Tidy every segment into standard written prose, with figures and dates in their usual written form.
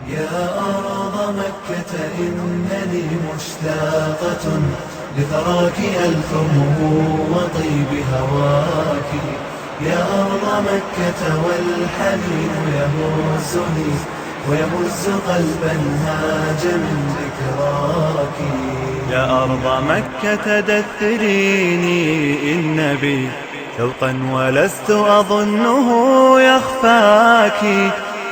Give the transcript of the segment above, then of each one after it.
يا أرض مكة إنني مشتاقة لثراك ألفمه وطيب هواك. يا أرض مكة والحنين يهزني ويهز قلبا هاج من ذكراك. يا أرض مكة دثريني إن بي شوقا ولست أظنه يخفاك.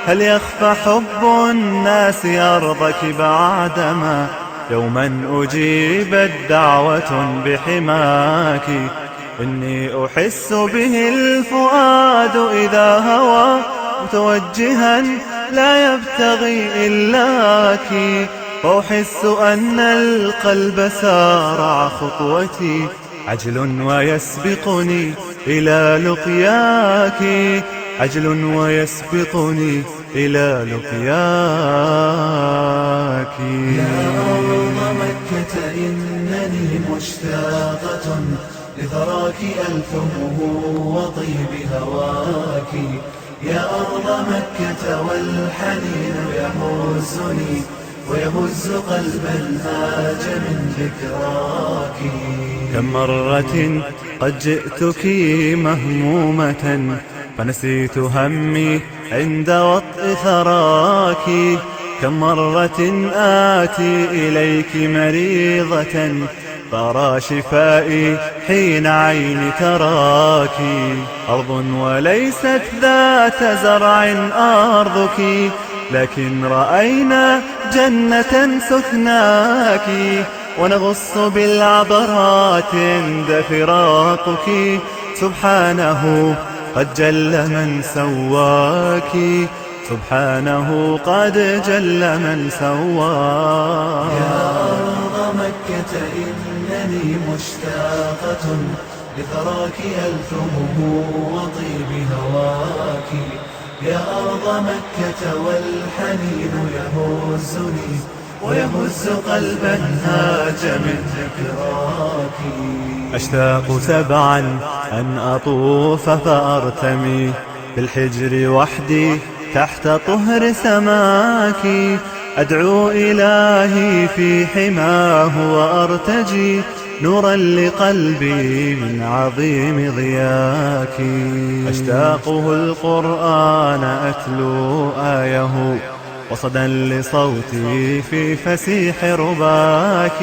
هل يخفى حب الناس أرضك بعدما يوما أجيبت دعوة بحماك؟ إني أحس به الفؤاد إذا هوى متوجها لا يبتغي إلاك، وأحس أن القلب سارع خطوتي عجل ويسبقني إلى لقياك، عجل ويسبقني إلى لقياك. يا أرض مكة إنني مشتاقة لثراك ألفمه وطيب هواك. يا أرض مكة والحنين يهزني ويهز قلبا هاج من ذكراك. كم مرة قد جئتك مهمومة فنسيت همي عند وطء ثراك. كم مرة آتي إليك مريضة فأرى شفائي حين عيني تراك. أرض وليست ذات زرع أرضك، لكن رأينا جنة سكناك، ونغص بالعبرات عند فراقك. سبحانه قد جل من سواك، سبحانه قد جل من سواك. يا أرض مكة إنني مشتاقة لثراك ألفمه وطيب هواك. يا أرض مكة والحنين يهزني ويهز قلبا هاج من ذكراك. أشتاق سبعا أن أطوف فأرتمي في الحجر وحدي تحت طهر سماك. أدعو إلهي في حماه وأرتجي نورا لقلبي من عظيم ضياك. أشتاقه القرآن أتلو آيه وصدا لصوتي في فسيح رباك.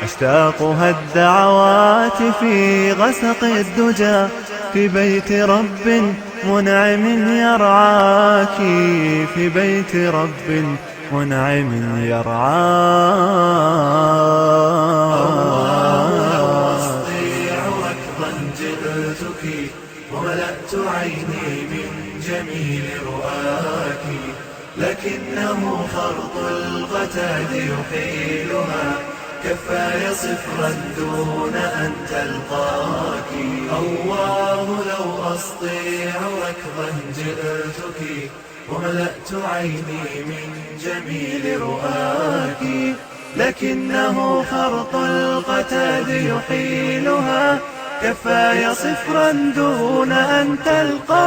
أشتاقها الدعوات في غسق الدجى في بيت رب منعم يرعاك، في بيت رب منعم يرعاك. لو أستطيع ركضا جئتك وملأت عيني من جميل رؤاك، لكنه خرط القتاد يحيلها كفاي صفرا دون أن تلقاك. الله لو أستطيع ركضا جئتك وملأت عيني من جميل رؤاك، لكنه خرط القتاد يحيلها كفاي صفرا دون أن تلقاك.